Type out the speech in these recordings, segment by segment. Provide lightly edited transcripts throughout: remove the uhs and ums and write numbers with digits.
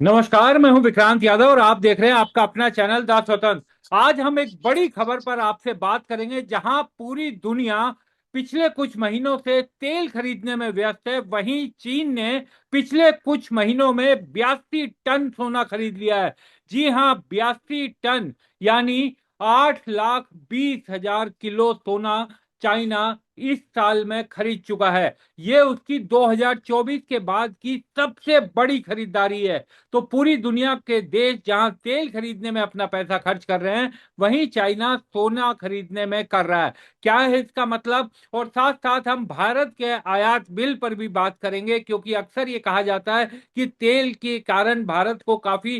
नमस्कार। मैं हूं विक्रांत यादव और आप देख रहे हैं आपका अपना चैनल द स्वतंत्र। आज हम एक बड़ी खबर पर आपसे बात करेंगे, जहां पूरी दुनिया पिछले कुछ महीनों से तेल खरीदने में व्यस्त है। वहीं चीन ने पिछले कुछ महीनों में 82 टन सोना खरीद लिया है। जी हां, 82 टन, यानी 8,20,000 किलो सोना चाइना इस साल में खरीद चुका है। ये उसकी 2024 के बाद की सबसे बड़ी खरीदारी है। तो पूरी दुनिया के देश जहां तेल खरीदने में अपना पैसा खर्च कर रहे हैं, वहीं चाइना सोना खरीदने में कर रहा है। क्या है इसका मतलब? और साथ साथ हम भारत के आयात बिल पर भी बात करेंगे, क्योंकि अक्सर ये कहा जाता है कि तेल के कारण भारत को काफी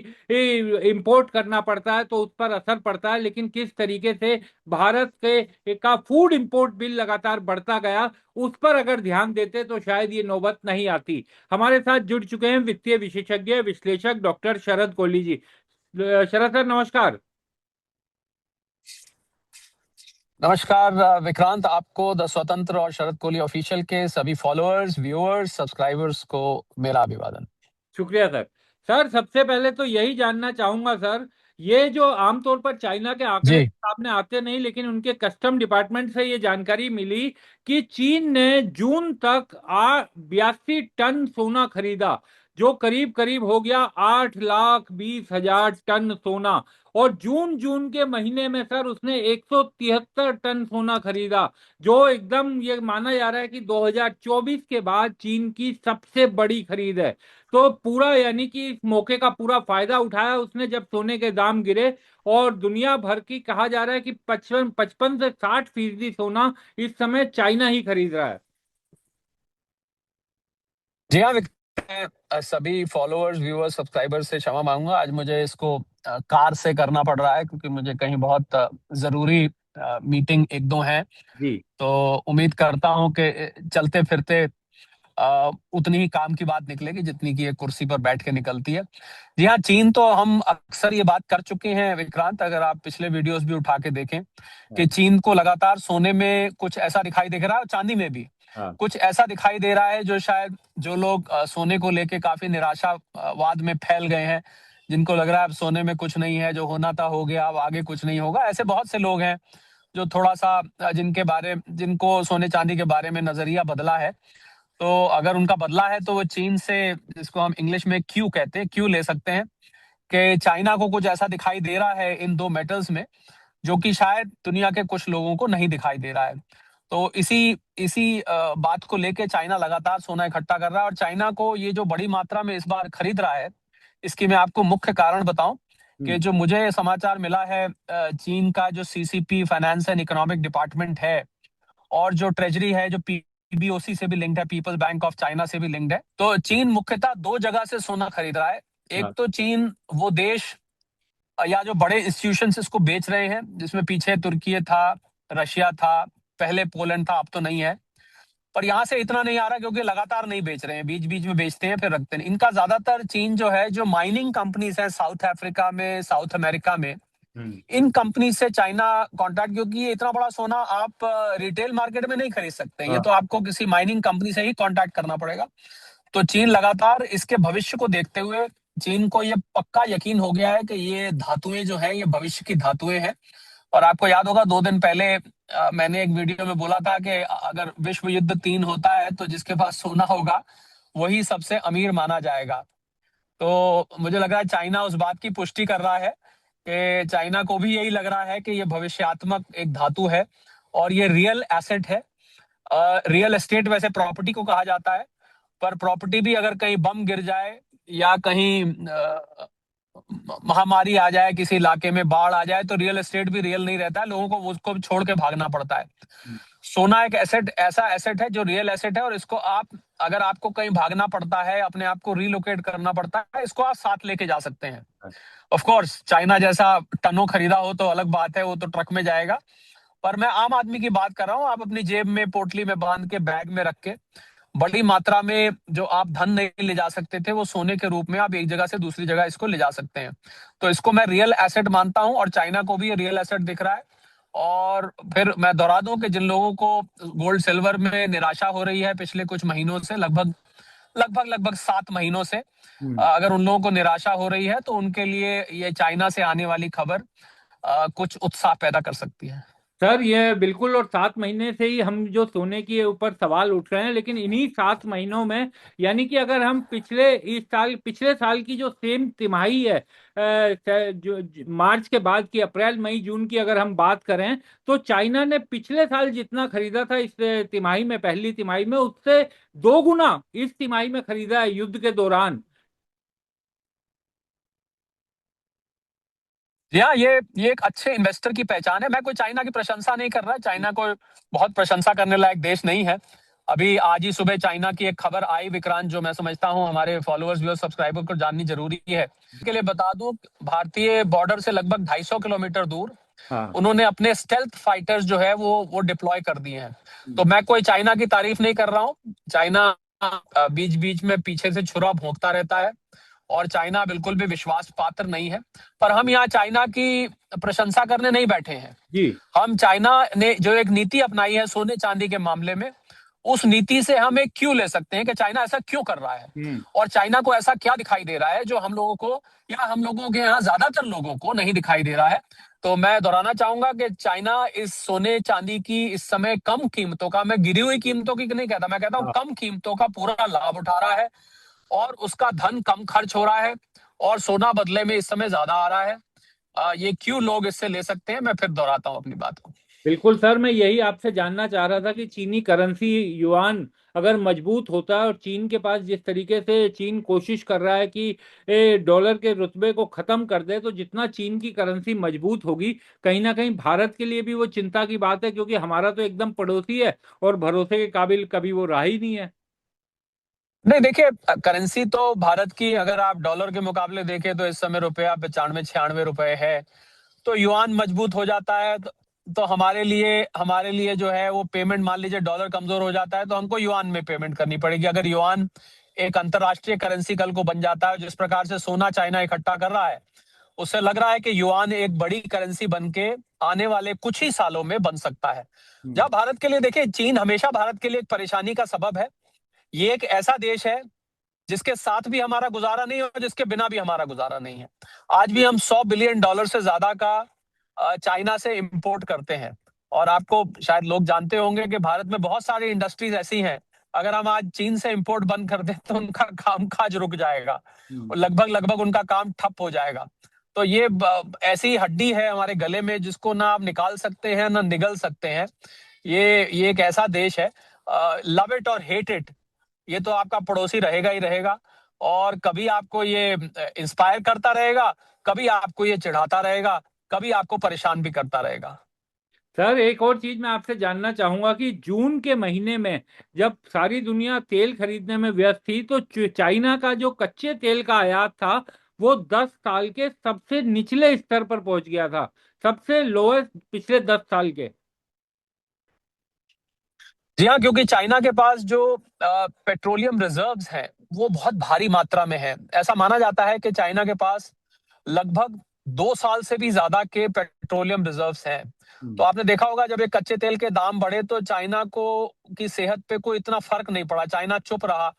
इंपोर्ट करना पड़ता है, तो उस पर असर पड़ता है। लेकिन किस तरीके से भारत के का फूड इंपोर्ट बिल लगातार बढ़ता गया, उस पर अगर ध्यान देते तो शायद ये नौबत नहीं आती। हमारे साथ जुड़ चुके हैं वित्तीय विशेषज्ञ विश्लेषक डॉक्टर शरद कोहली जी। शरद सर, नमस्कार। नमस्कार विक्रांत, आपको द स्वतंत्र और शरद कोहली ऑफिशियल के सभी फॉलोअर्स, व्यूअर्स, सब्सक्राइबर्स को मेरा अभिवादन। शुक्रिया सर। सर, सबसे पहले तो यही जानना चाहूंगा सर, ये जो आमतौर पर चाइना के आंकड़े जी। सामने आते नहीं, लेकिन उनके कस्टम डिपार्टमेंट से ये जानकारी मिली कि चीन ने जून तक 82 टन सोना खरीदा, जो करीब करीब हो गया 8,20,000 टन सोना। और जून जून के महीने में सर उसने 173 टन सोना खरीदा, जो एकदम ये माना जा रहा है कि 2024 के बाद चीन की सबसे बड़ी खरीद है। तो पूरा, यानी कि इस मौके का पूरा फायदा उठाया उसने जब सोने के दाम गिरे। और दुनिया भर की कहा जा रहा है कि 55 55 से 60% सोना इस समय चाइना ही खरीद रहा है। जी हाँ मैं सभी फॉलोअर्स, व्यूअर्स, सब्सक्राइबर्स से क्षमा मांगूंगा। आज मुझे इसको कार से करना पड़ रहा है क्योंकि मुझे कहीं बहुत जरूरी मीटिंग एक दो है। जी। तो उम्मीद करता हूँ कि चलते फिरते उतनी ही काम की बात निकलेगी जितनी की एक कुर्सी पर बैठ के निकलती है। जी हाँ, चीन तो हम अक्सर ये बात कर चुके हैं विक्रांत। अगर आप पिछले वीडियोस भी उठा के देखें कि हाँ। चीन को लगातार सोने में कुछ ऐसा दिखाई दे रहा है और चांदी में भी हाँ। कुछ ऐसा दिखाई दे रहा है जो शायद जो लोग सोने को लेके काफी निराशावाद में फैल गए हैं, जिनको लग रहा है अब सोने में कुछ नहीं है, जो होना था हो गया, अब आगे कुछ नहीं होगा। ऐसे बहुत से लोग हैं जो थोड़ा सा जिनको सोने चांदी के बारे में नजरिया बदला है। तो अगर उनका बदला है तो वो चीन से, जिसको हम इंग्लिश में क्यू कहते हैं, क्यू ले सकते हैं कि चाइना को कुछ ऐसा दिखाई दे रहा है इन दो मेटल्स में जो कि शायद दुनिया के कुछ लोगों को नहीं दिखाई दे रहा है। तो इसी इसी बात को लेके चाइना लगातार सोना इकट्ठा कर रहा है। और चाइना को ये जो बड़ी मात्रा में इस बार खरीद रहा है, इसकी मैं आपको मुख्य कारण बताऊं कि हम्म। जो मुझे समाचार मिला है, चीन का जो CCP finance and economic department है और जो ट्रेजरी है, जो पीबीओसी से भी लिंक्ड है, पीपल्स बैंक ऑफ चाइना से भी लिंक्ड है, तो चीन मुख्यतः दो जगह से सोना खरीद रहा है। एक हाँ। तो चीन वो देश या जो बड़े इंस्टीट्यूशन इसको बेच रहे हैं, जिसमें पीछे तुर्की था, रशिया था, पहले पोलैंड था, अब तो नहीं है। पर यहाँ से इतना नहीं आ रहा क्योंकि लगातार नहीं बेच रहे हैं, बीच बीच में बेचते हैं फिर रखते हैं। इनका ज्यादातर चीन जो है, जो माइनिंग कंपनीज है साउथ अफ्रीका में, साउथ अमेरिका में, हम्म। इन कंपनी से चाइना कॉन्ट्रैक्ट, क्योंकि ये इतना बड़ा सोना आप रिटेल मार्केट में नहीं खरीद सकते हैं, ये हाँ। तो आपको किसी माइनिंग कंपनी से ही कॉन्ट्रैक्ट करना पड़ेगा। तो चीन लगातार इसके भविष्य को देखते हुए, चीन को ये पक्का यकीन हो गया है कि ये धातुएं जो है ये भविष्य की धातुएं हैं। और आपको याद होगा 2 दिन पहले मैंने एक वीडियो में बोला था कि अगर विश्व युद्ध 3 होता है तो जिसके पास सोना होगा वही सबसे अमीर माना जाएगा। तो मुझे लग रहा है चाइना उस बात की पुष्टि कर रहा है कि चाइना को भी यही लग रहा है कि ये भविष्यात्मक एक धातु है और ये रियल एसेट है। रियल एस्टेट वैसे प्रॉपर्टी को कहा जाता है, पर प्रॉपर्टी भी अगर कहीं बम गिर जाए या कहीं महामारी आ जाए, किसी इलाके में बाढ़ आ जाए, तो रियल एस्टेट भी रियल नहीं रहता है, लोगों को उसको छोड़ के भागना पड़ता है। हम्म। सोना एक एसेट, ऐसा एसेट है जो रियल एसेट है, और इसको आप, अगर आपको कहीं भागना पड़ता है, अपने आप को रिलोकेट करना पड़ता है, इसको आप साथ लेके जा सकते हैं। हाँ। ऑफ कोर्स चाइना जैसा टनों खरीदा हो तो अलग बात है, वो तो ट्रक में जाएगा। पर मैं आम आदमी की बात कर रहा हूँ, आप अपनी जेब में, पोटली में बांध के, बैग में रख के, बड़ी मात्रा में जो आप धन नहीं ले जा सकते थे, वो सोने के रूप में आप एक जगह से दूसरी जगह इसको ले जा सकते हैं। तो इसको मैं रियल एसेट मानता हूं और चाइना को भी ये रियल एसेट दिख रहा है। और फिर मैं दोहरा दूं कि जिन लोगों को गोल्ड सिल्वर में निराशा हो रही है पिछले कुछ महीनों से, लगभग लगभग लगभग 7 महीनों से। हम्म। अगर उन लोगों को निराशा हो रही है तो उनके लिए ये चाइना से आने वाली खबर कुछ उत्साह पैदा कर सकती है। सर ये बिल्कुल, और 7 महीने से ही हम जो सोने के ऊपर सवाल उठ रहे हैं, लेकिन इन्हीं 7 महीनों में, यानी कि अगर हम पिछले साल की जो सेम तिमाही है, मार्च के बाद की, अप्रैल मई जून की अगर हम बात करें, तो चाइना ने पिछले साल जितना खरीदा था इस तिमाही में, पहली तिमाही में, उससे 2 गुना इस तिमाही में खरीदा है युद्ध के दौरान। जी हाँ, ये एक अच्छे इन्वेस्टर की पहचान है। मैं कोई चाइना की प्रशंसा नहीं कर रहा, चाइना कोई बहुत प्रशंसा करने लायक देश नहीं है। अभी आज ही सुबह चाइना की एक खबर आई विक्रांत, जो मैं समझता हूँ हमारे फॉलोअर्स व्यूअर्स सब्सक्राइबर को जाननी जरूरी है। के लिए बता दूं, भारतीय बॉर्डर से लगभग 250 किलोमीटर दूर हाँ। उन्होंने अपने स्टेल्थ फाइटर्स जो है वो डिप्लॉय कर दिए हैं। तो मैं कोई चाइना की तारीफ नहीं कर रहा हूँ। चाइना बीच बीच में पीछे से छुरा भोंकता रहता है, और चाइना बिल्कुल भी विश्वास पात्र नहीं है। पर हम यहाँ चाइना की प्रशंसा करने नहीं बैठे हैं। जी। हम चाइना ने जो एक नीति अपनाई है सोने चांदी के मामले में, उस नीति से हम एक क्यों ले सकते हैं कि चाइना ऐसा क्यों कर रहा है, हम्म। और चाइना को ऐसा क्या दिखाई दे रहा है जो हम लोगों को, या हम लोगों के यहाँ ज्यादातर लोगों को नहीं दिखाई दे रहा है। तो मैं दोहराना चाहूंगा कि चाइना इस सोने चांदी की इस समय कम कीमतों का, मैं गिरी हुई कीमतों की नहीं कहता, मैं कहता हूँ हाँ। कम कीमतों का पूरा लाभ उठा रहा है, और उसका धन कम खर्च हो रहा है, और सोना बदले में इस समय ज्यादा आ रहा है। ये क्यों लोग इससे ले सकते हैं, मैं फिर दोहराता हूं अपनी बात को। बिल्कुल सर, मैं यही आपसे जानना चाह रहा था कि चीनी करेंसी युआन अगर मजबूत होता है, और चीन के पास जिस तरीके से चीन कोशिश कर रहा है कि डॉलर के रुतबे को खत्म कर दे, तो जितना चीन की करेंसी मजबूत होगी, कहीं ना कहीं भारत के लिए भी वो चिंता की बात है, क्योंकि हमारा तो एकदम पड़ोसी है और भरोसे के काबिल कभी वो रहा ही नहीं है। नहीं देखिए, करेंसी तो भारत की अगर आप डॉलर के मुकाबले देखें तो इस समय रुपया 95-96 रुपए है। तो युआन मजबूत हो जाता है तो हमारे लिए जो है वो पेमेंट, मान लीजिए डॉलर कमजोर हो जाता है तो हमको युआन में पेमेंट करनी पड़ेगी। अगर युआन एक अंतरराष्ट्रीय करेंसी कल को बन जाता है, जिस प्रकार से सोना चाइना इकट्ठा कर रहा है, उससे लग रहा है कि युआन एक बड़ी करेंसी बन के आने वाले कुछ ही सालों में बन सकता है। हम्म। जब भारत के लिए, देखिए चीन हमेशा भारत के लिए एक परेशानी का सबब है। ये एक ऐसा देश है जिसके साथ भी हमारा गुजारा नहीं है और जिसके बिना भी हमारा गुजारा नहीं है। आज भी हम $100 बिलियन से ज्यादा का चाइना से इंपोर्ट करते हैं। और आपको शायद लोग जानते होंगे कि भारत में बहुत सारी इंडस्ट्रीज ऐसी हैं, अगर हम आज चीन से इंपोर्ट बंद कर दें तो उनका काम काज रुक जाएगा, हम्म। और लगभग लगभग उनका काम ठप हो जाएगा। तो ये ऐसी हड्डी है हमारे गले में जिसको ना आप निकाल सकते हैं ना निगल सकते हैं। ये एक ऐसा देश है, लव इट और हेट इट, ये तो आपका पड़ोसी रहेगा ही रहेगा, और कभी आपको ये इंस्पायर करता रहेगा, कभी आपको ये चिढ़ाता रहेगा, कभी आपको परेशान भी करता रहेगा। सर एक और चीज मैं आपसे जानना चाहूंगा कि जून के महीने में जब सारी दुनिया तेल खरीदने में व्यस्त थी, तो चाइना का जो कच्चे तेल का आयात था, वो 10 साल के सबसे निचले स्तर पर पहुंच गया था, सबसे लोएस्ट पिछले 10 साल के। जी हाँ, क्योंकि चाइना के पास जो पेट्रोलियम रिजर्व्स हैं वो बहुत भारी मात्रा में है। ऐसा माना जाता है कि चाइना के पास लगभग 2 साल से भी ज्यादा के पेट्रोलियम रिजर्व्स हैं। तो हम्म। आपने देखा होगा जब ये कच्चे तेल के दाम बढ़े तो चाइना को की सेहत पे कोई इतना फर्क नहीं पड़ा, चाइना चुप रहा।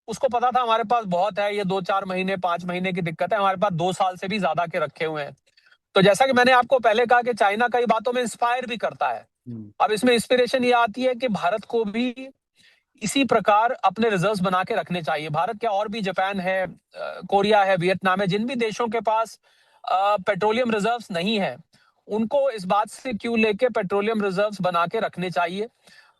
उसको पता था हमारे पास बहुत है, ये 2-4 महीने 5 महीने की दिक्कत है, हमारे पास 2 साल से भी ज्यादा के रखे हुए हैं। तो जैसा कि मैंने आपको पहले कहा कि चाइना कई बातों में इंस्पायर भी करता है। हम्म। अब इसमें इंस्पिरेशन ये आती है कि भारत को भी इसी प्रकार अपने रिजर्व्स बना के रखने चाहिए। भारत क्या, और भी जापान है, कोरिया है, वियतनाम है, जिन भी देशों के पास पेट्रोलियम रिजर्व्स नहीं है, उनको इस बात से क्यों लेके पेट्रोलियम रिजर्व्स बना के रखने चाहिए,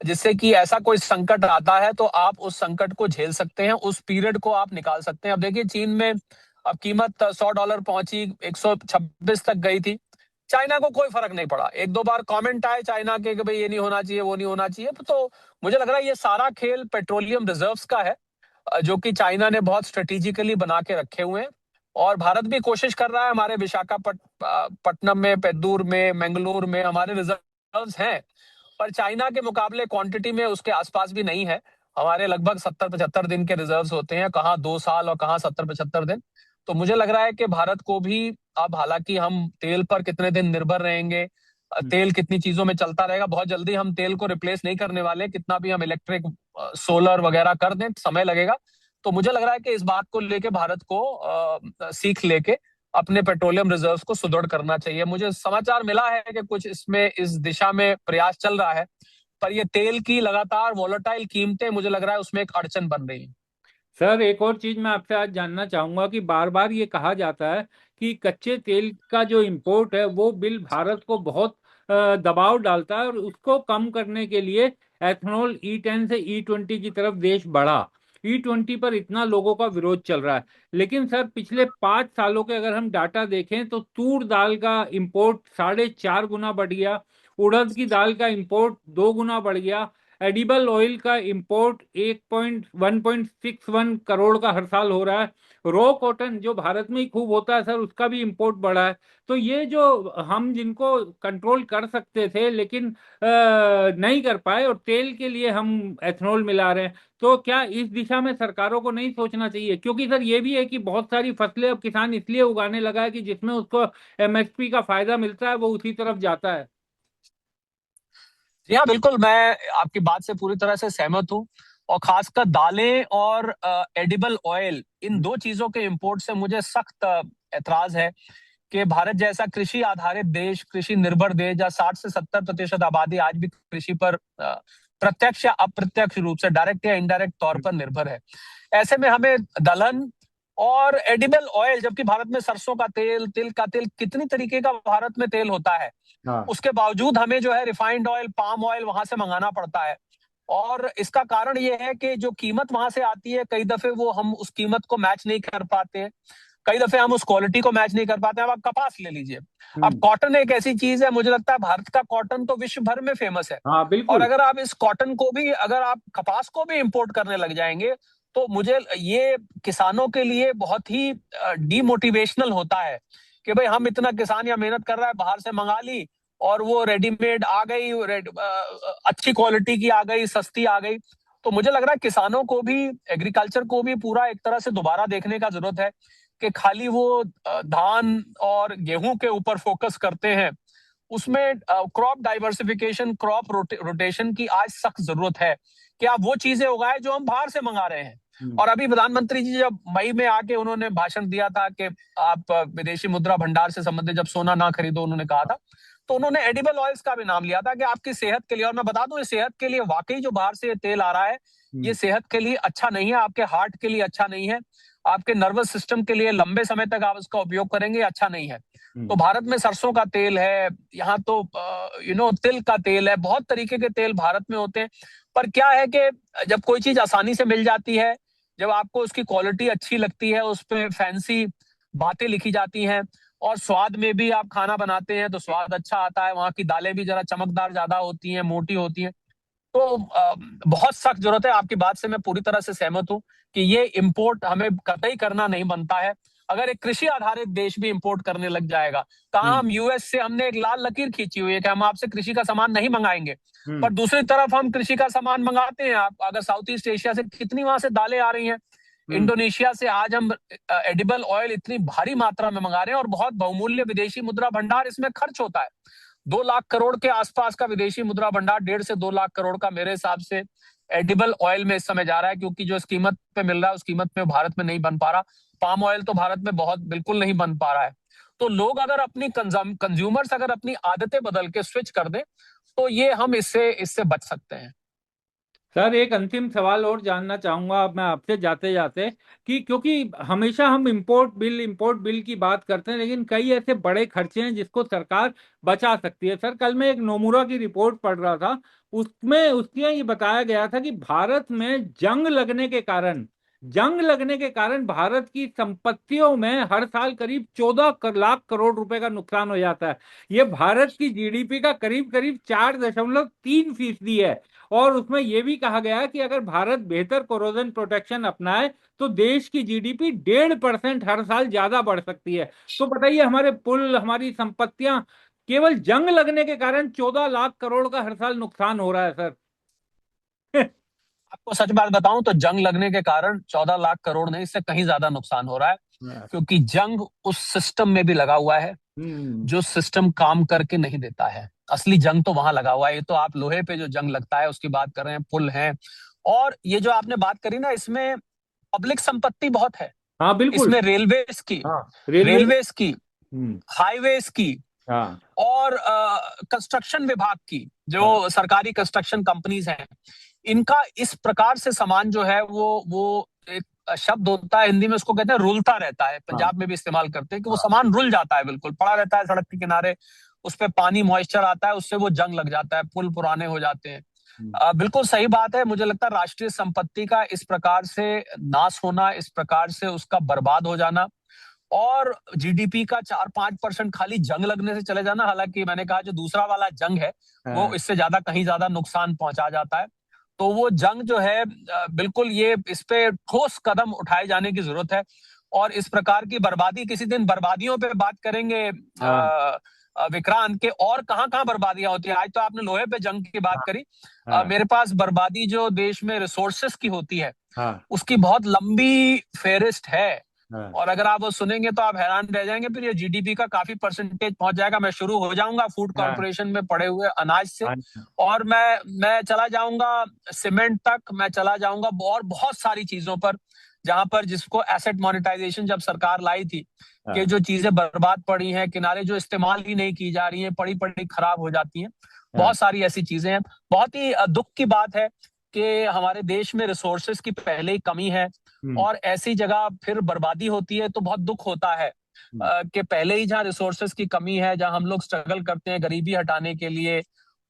जिससे कि ऐसा कोई संकट आता है तो आप उस संकट को झेल सकते हैं, उस पीरियड को आप निकाल सकते हैं। अब देखिए चीन में अब कीमत $100 पहुंची, 126 तक गई थी, चाइना को कोई फर्क नहीं पड़ा। एक दो बार कमेंट आए चाइना के कि भाई ये नहीं होना चाहिए, वो नहीं होना चाहिए। तो मुझे लग रहा है ये सारा खेल पेट्रोलियम रिजर्व्स का है, जो कि चाइना ने बहुत स्ट्रेटेजिकली बना के रखे हुए हैं। और भारत भी कोशिश कर रहा है, हमारे विशाखापट्टनम में, पेद्दूर में, मंगलूर में हमारे रिजर्व्स हैं, पर चाइना के मुकाबले क्वांटिटी में उसके आसपास भी नहीं है। हमारे लगभग 70-75 दिन के रिजर्व्स होते हैं, कहाँ 2 साल और कहाँ 70-75 दिन। तो मुझे लग रहा है कि भारत को भी, अब हालांकि हम तेल पर कितने दिन निर्भर रहेंगे, हम्म। तेल कितनी चीजों में चलता रहेगा, बहुत जल्दी हम तेल को रिप्लेस नहीं करने वाले, कितना भी हम इलेक्ट्रिक सोलर वगैरह कर दें समय लगेगा। तो मुझे लग रहा है कि इस बात को लेके भारत को सीख लेके अपने पेट्रोलियम रिजर्व्स को सुदृढ़ करना चाहिए। मुझे समाचार मिला है कि कुछ इसमें इस दिशा में प्रयास चल रहा है, पर ये तेल की लगातार वॉलेटाइल कीमतें मुझे लग रहा है उसमें एक अड़चन बन रही है। सर एक और चीज मैं आपसे आज जानना चाहूंगा कि बार बार ये कहा जाता है कि कच्चे तेल का जो इंपोर्ट है वो बिल भारत को बहुत दबाव डालता है, और उसको कम करने के लिए एथेनॉल E10 से E20 की तरफ देश बढ़ा। E20 पर इतना लोगों का विरोध चल रहा है। लेकिन सर पिछले 5 सालों के अगर हम डाटा देखें तो तूर दाल का इंपोर्ट 4.5 गुना बढ़ गया, उड़द की दाल का इंपोर्ट 2 गुना बढ़ गया, एडिबल ऑयल का इंपोर्ट 1.61 करोड़ का हर साल हो रहा है, रॉ कॉटन जो भारत में ही खूब होता है सर उसका भी इंपोर्ट बढ़ा है। तो ये जो हम जिनको कंट्रोल कर सकते थे लेकिन नहीं कर पाए, और तेल के लिए हम एथेनॉल मिला रहे हैं, तो क्या इस दिशा में सरकारों को नहीं सोचना चाहिए? क्योंकि सर ये भी है कि बहुत सारी फसलें अब किसान इसलिए उगाने लगा है कि जिसमें उसको MSP का फायदा मिलता है वो उसी तरफ जाता है। जी हाँ, बिल्कुल, मैं आपकी बात से पूरी तरह से सहमत हूँ। और खासकर दालें और एडिबल ऑयल, इन दो चीजों के इंपोर्ट से मुझे सख्त एतराज है कि भारत जैसा कृषि आधारित देश, कृषि निर्भर देश, जहाँ 60 से 70% आबादी आज भी कृषि पर प्रत्यक्ष या अप्रत्यक्ष रूप से, डायरेक्ट या इनडायरेक्ट तौर पर निर्भर है। ऐसे में हमें दलहन और एडिबल ऑयल, जबकि भारत में सरसों का तेल, तिल का तेल, कितनी तरीके का भारत में तेल होता है, हाँ। उसके बावजूद हमें जो है रिफाइंड ऑयल, पाम ऑयल वहां से मंगाना पड़ता है। और इसका कारण ये है कि जो कीमत वहां से आती है, कई दफे वो हम उस कीमत को मैच नहीं कर पाते हैं, कई दफे हम उस क्वालिटी को मैच नहीं कर पाते हैं। अब आप कपास ले लीजिए, अब हम्म। कॉटन एक ऐसी चीज है, मुझे लगता है भारत का कॉटन तो विश्व भर में फेमस है। हाँ और बिल्कुल। अगर आप इस कॉटन को भी, अगर आप कपास को भी इंपोर्ट करने लग जाएंगे, तो मुझे ये किसानों के लिए बहुत ही डीमोटिवेशनल होता है कि भाई हम इतना, किसान या मेहनत कर रहा है, बाहर से मंगा ली और वो रेडीमेड आ गई, अच्छी क्वालिटी की आ गई, सस्ती आ गई। तो मुझे लग रहा है किसानों को भी, एग्रीकल्चर को भी पूरा एक तरह से दोबारा देखने का जरूरत है कि खाली वो धान और गेहूं के ऊपर फोकस करते हैं। उसमें क्रॉप डाइवर्सिफिकेशन, क्रॉप रोटेशन की आज सख्त जरूरत है कि आप वो चीजें उगाएं जो हम बाहर से मंगा रहे हैं। हम्म। और अभी प्रधानमंत्री जी जब मई में आके उन्होंने भाषण दिया था कि आप विदेशी मुद्रा भंडार से संबंधित जब सोना ना खरीदो, उन्होंने कहा था, तो उन्होंने एडिबल ऑयल्स का भी नाम लिया था कि आपकी सेहत के लिए, और मैं बता दूं, ये सेहत के लिए वाकई जो बाहर से ये तेल आ रहा है, ये हम्म। सेहत के लिए अच्छा नहीं है, आपके हार्ट के लिए अच्छा नहीं है, आपके नर्वस सिस्टम के लिए लंबे समय तक आप इसका उपयोग करेंगे, अच्छा नहीं है। तो हम्म। भारत में सरसों का तेल है, यहाँ तो तिल का तेल है, बहुत तरीके के तेल भारत में होते हैं। पर क्या है कि जब कोई चीज आसानी से मिल जाती है, जब आपको उसकी क्वालिटी अच्छी लगती है, उस पर फैंसी बातें लिखी जाती हैं, और स्वाद में भी आप खाना बनाते हैं तो स्वाद अच्छा आता है, वहां की दालें भी जरा चमकदार ज्यादा होती हैं, मोटी होती हैं, तो बहुत सख्त जरूरत है। आपकी बात से मैं पूरी तरह से सहमत हूं कि ये इंपोर्ट हमें कतई करना नहीं बनता है। अगर एक कृषि आधारित देश भी इंपोर्ट करने लग जाएगा, कहा हम्म। हम यूएस से हमने एक लाल लकीर खींची हुई है कि हम आपसे कृषि का सामान नहीं मंगाएंगे, हम्म। पर दूसरी तरफ हम कृषि का सामान मंगाते हैं। आप अगर साउथ ईस्ट एशिया से कितनी वहां से दालें आ रही हैं, हम्म। इंडोनेशिया से आज हम एडिबल ऑयल इतनी भारी मात्रा में मंगा रहे हैं, और बहुत बहुमूल्य विदेशी मुद्रा भंडार इसमें खर्च होता है। 2 लाख करोड़ के आसपास का विदेशी मुद्रा भंडार, 1.5 से 2 लाख करोड़ का मेरे हिसाब से एडिबल ऑयल में इस समय जा रहा है, क्योंकि जो इस कीमत पे मिल रहा है उस कीमत में भारत में नहीं बन पा रहा। पाम ऑयल तो भारत में बहुत बिल्कुल नहीं बन पा रहा है। तो लोग अगर अपनी कंज्यूमर्स अगर अपनी आदतें बदल के स्विच कर दें, तो ये हम इससे इससे बच सकते हैं। सर एक अंतिम सवाल और जानना चाहूंगा अब मैं आपसे जाते जाते, कि क्योंकि हमेशा हम इंपोर्ट बिल की बात करते हैं, लेकिन कई ऐसे बड़े खर्चे हैं जिसको सरकार बचा सकती है। सर कल मैं एक नोमुरा की रिपोर्ट पढ़ रहा था, उसमें उसमें ये बताया गया था कि भारत में जंग लगने के कारण भारत की संपत्तियों में हर साल करीब 14 लाख करोड़ रुपए का नुकसान हो जाता है। ये भारत की GDP का करीब करीब 4.3% है। और उसमें यह भी कहा गया है कि अगर भारत बेहतर कोरोजन प्रोटेक्शन अपनाए तो देश की GDP 1.5% हर साल ज्यादा बढ़ सकती है। तो बताइए, हमारे पुल, हमारी संपत्तियां केवल जंग लगने के कारण 14 लाख करोड़ का हर साल नुकसान हो रहा है सर। आपको सच बात बताऊं तो जंग लगने के कारण 14 लाख करोड़ नहीं, इससे कहीं ज्यादा नुकसान हो रहा है, क्योंकि जंग उस सिस्टम में भी लगा हुआ है हम्म। जो सिस्टम काम करके नहीं देता है। असली जंग तो वहां लगा हुआ है। ये तो आप लोहे पे जो जंग लगता है उसकी बात कर रहे हैं, पुल हैं। और ये जो आपने बात करी ना, इसमें पब्लिक संपत्ति बहुत है हाँ बिल्कुल। इसमें, रेलवेज की, हाँ रेलवे। रेलवेज की, हम्म। हाईवेज की, हाँ और कंस्ट्रक्शन विभाग की, हाँ जो सरकारी कंस्ट्रक्शन कंपनीज हैं, इनका इस प्रकार से सामान जो है वो एक शब्द होता है हिंदी में, उसको कहते हैं रुलता रहता है, हाँ पंजाब में भी इस्तेमाल करते हैं कि वो हाँ। सामान रुल जाता है, बिल्कुल पड़ा रहता है सड़क के किनारे, उस पे पानी मॉइस्चर आता है, उससे वो जंग लग जाता है, पुल पुराने हो जाते हैं। हम्म। बिल्कुल सही बात है। मुझे लगता है राष्ट्रीय संपत्ति का इस प्रकार से नाश होना, इस प्रकार से उसका बर्बाद हो जाना, और जीडीपी का 4-5% खाली जंग लगने से चले जाना, हालांकि मैंने कहा जो दूसरा वाला जंग है वो हाँ इससे ज्यादा, कहीं ज्यादा नुकसान पहुंचा जाता है। तो वो जंग जो है, बिल्कुल ये इस पे ठोस कदम उठाए जाने की जरूरत है। और इस प्रकार की बर्बादी, किसी दिन बर्बादियों पे बात करेंगे हाँ विक्रांत, के और कहाँ कहाँ बर्बादियां होती है। आज तो आपने लोहे पे जंग की बात हाँ करी, हाँ मेरे पास बर्बादी जो देश में रिसोर्सेस की होती है हाँ उसकी बहुत लंबी फेहरिस्त है। हाँ और अगर आप वो सुनेंगे तो आप हैरान रह जाएंगे, फिर ये जीडीपी का काफी परसेंटेज पहुंच जाएगा। मैं शुरू हो जाऊंगा फूड हाँ कॉरपोरेशन में पड़े हुए अनाज से, हाँ और मैं चला जाऊंगा सीमेंट तक, मैं चला जाऊंगा और बहुत सारी चीजों पर, जहां पर जिसको एसेट मोनेटाइजेशन जब सरकार लाई थी, कि हाँ जो चीजें बर्बाद पड़ी हैं किनारे, जो इस्तेमाल ही नहीं की जा रही हैं, पड़ी पड़ी खराब हो जाती हैं, हाँ। बहुत सारी ऐसी चीजें हैं। बहुत ही दुख की बात है कि हमारे देश में रिसोर्सेस की पहले ही कमी है, हम्म। और ऐसी जगह फिर बर्बादी होती है तो बहुत दुख होता है हम्म। कि पहले ही जहाँ रिसोर्सेस की कमी है, जहाँ हम लोग स्ट्रगल करते हैं गरीबी हटाने के लिए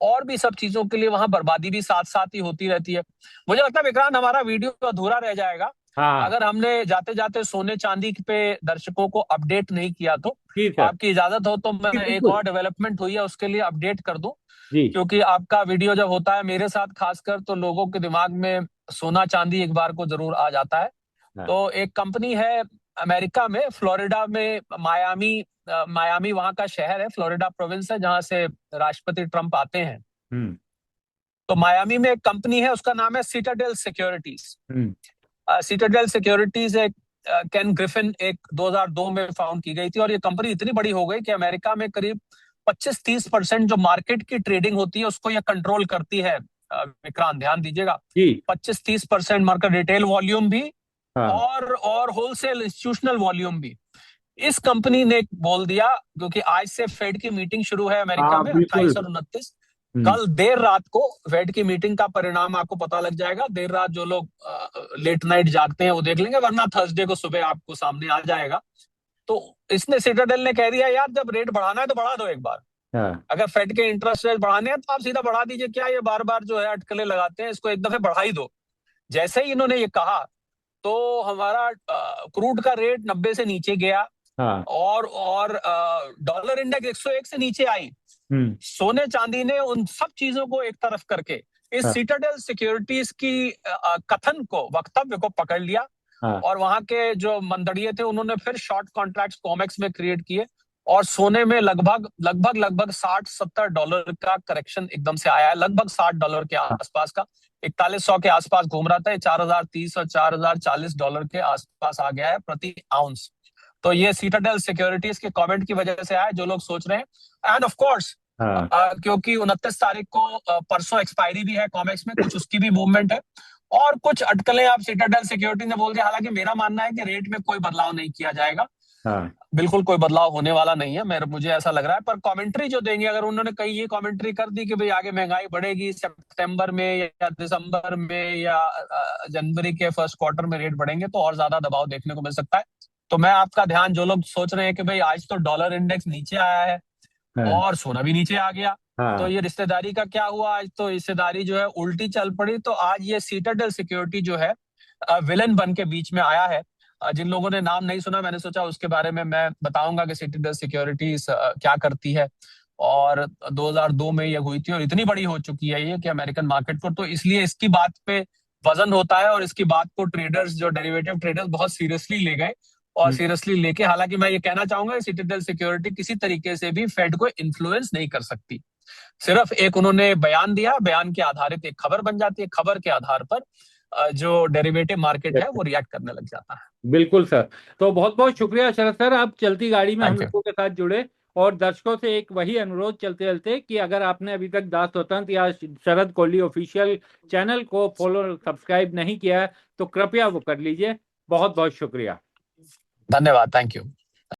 और भी सब चीजों के लिए, वहां बर्बादी भी साथ साथ ही होती रहती है। मुझे लगता है विक्रांत, हमारा वीडियो अधूरा रह जाएगा हाँ अगर हमने जाते जाते सोने चांदी पे दर्शकों को अपडेट नहीं किया तो। ठीक है। आपकी इजाजत हो तो जी मैं एक बिल्कुल। और डेवलपमेंट हुई है उसके लिए अपडेट कर दूं, जी। क्योंकि आपका वीडियो जब होता है मेरे साथ खासकर, तो लोगों के दिमाग में सोना चांदी एक बार को जरूर आ जाता है। हाँ। तो एक कंपनी है अमेरिका में, फ्लोरिडा में, मायामी, मायामी वहां का शहर है, फ्लोरिडा प्रोविंस है जहां से राष्ट्रपति ट्रंप आते हैं। हम्म। तो मायामी में एक कंपनी है, उसका नाम है सिटाडेल सिक्योरिटीज। हम्म। सिटाडेल सिक्योरिटीज एक केन ग्रिफिन एक 2002 में फाउंड की गई थी, और ये कंपनी इतनी बड़ी हो गई कि अमेरिका में करीब 25-30% जो मार्केट की ट्रेडिंग होती है उसको ये कंट्रोल करती है। विक्रांत ध्यान दीजिएगा, जी। 25-30% मार्केट, रिटेल वॉल्यूम भी हाँ और होलसेल इंस्टीट्यूशनल वॉल्यूम भी। इस कंपनी ने बोल दिया, क्योंकि आज से फेड की मीटिंग शुरू है अमेरिका हाँ में, बिल्कुल। 28 और 29, हम्म। कल देर रात को फेड की मीटिंग का परिणाम आपको पता लग जाएगा। देर रात जो लोग लेट नाइट जागते हैं वो देख लेंगे, वरना थर्सडे को सुबह आपको सामने आ जाएगा। तो इसने, सिटाडेल ने कह दिया यार, जब रेट बढ़ाना है तो बढ़ा दो एक बार। हाँ अगर फेड के इंटरेस्ट रेट बढ़ाने हैं तो आप सीधा बढ़ा दीजिए, क्या ये बार बार जो है अटकलें लगाते हैं, इसको एक दफे बढ़ा ही दो। जैसे ही इन्होंने ये कहा तो हमारा क्रूड का रेट 90 से नीचे गया, हाँ। और डॉलर इंडेक्स 101 से नीचे आई। हम्म। सोने चांदी ने उन सब चीजों को एक तरफ करके इस हाँ सिटाडेल सिक्योरिटीज की कथन को, वक्तव्य को पकड़ लिया, हाँ और वहां के जो मंदड़िए थे उन्होंने फिर शॉर्ट कॉन्ट्रैक्ट्स कॉमेक्स में क्रिएट किए, और सोने में लगभग लगभग लगभग $60-70 का करेक्शन एकदम से आया है, लगभग $60 के हाँ। आसपास का। 4100 के आसपास घूम रहा था, 4030 और $4040 के आसपास आ गया है प्रति आउंस। तो ये सीटाडेल सिक्योरिटीज के कमेंट की वजह से आया, जो लोग सोच रहे हैं। एंड ऑफ कोर्स, हाँ। क्योंकि 29 तारीख को परसों एक्सपायरी भी है कॉमेक्स में, कुछ उसकी भी मूवमेंट है, और कुछ अटकलें आप सिटाडेल सिक्योरिटी ने बोल दिया। हालांकि मेरा मानना है कि रेट में कोई बदलाव नहीं किया जाएगा, हाँ बिल्कुल कोई बदलाव होने वाला नहीं है, मेरे मुझे ऐसा लग रहा है। पर कमेंट्री जो देंगे, अगर उन्होंने कहीं ये कमेंट्री कर दी कि भाई आगे महंगाई बढ़ेगी सितंबर में या दिसंबर में या जनवरी के फर्स्ट क्वार्टर में रेट बढ़ेंगे, तो और ज्यादा दबाव देखने को मिल सकता है। तो मैं आपका ध्यान, जो लोग सोच रहे हैं कि भाई आज तो डॉलर इंडेक्स नीचे आया है हाँ और सोना भी नीचे आ गया, तो हाँ ये रिश्तेदारी का क्या हुआ, आज तो रिश्तेदारी जो है उल्टी चल पड़ी। तो आज ये सीटाडेल सिक्योरिटी जो है विलन बन के बीच में आया है। जिन लोगों ने नाम नहीं सुना, मैंने सोचा उसके बारे में मैं बताऊंगा कि सिटीडेल सिक्योरिटीज क्या करती है। और 2002 में ये हुई थी और इतनी बड़ी हो चुकी है ये कि अमेरिकन मार्केट को, तो इसलिए इसकी बात पे वजन होता है, और इसकी बात को ट्रेडर्स, जो डेरिवेटिव ट्रेडर्स, बहुत सीरियसली ले गए। और हम्म। सीरियसली लेके, हालांकि मैं ये कहना चाहूंगा सिटीडेल सिक्योरिटी किसी तरीके से भी फेड को इन्फ्लुएंस नहीं कर सकती। सिर्फ एक उन्होंने बयान दिया, बयान के आधारित एक खबर बन जाती है, खबर के आधार पर जो डेरिवेटिव मार्केट है वो रिएक्ट करने लग जाता है। बिल्कुल सर। तो बहुत बहुत शुक्रिया शरद सर, आप चलती गाड़ी में हम थैंक यू। लोगों के साथ जुड़े। और दर्शकों से एक वही अनुरोध चलते चलते कि अगर आपने अभी तक दास स्वतंत्र या शरद कोहली ऑफिशियल चैनल को फॉलो सब्सक्राइब नहीं किया है तो कृपया वो कर लीजिए। बहुत बहुत शुक्रिया। धन्यवाद, थैंक यू।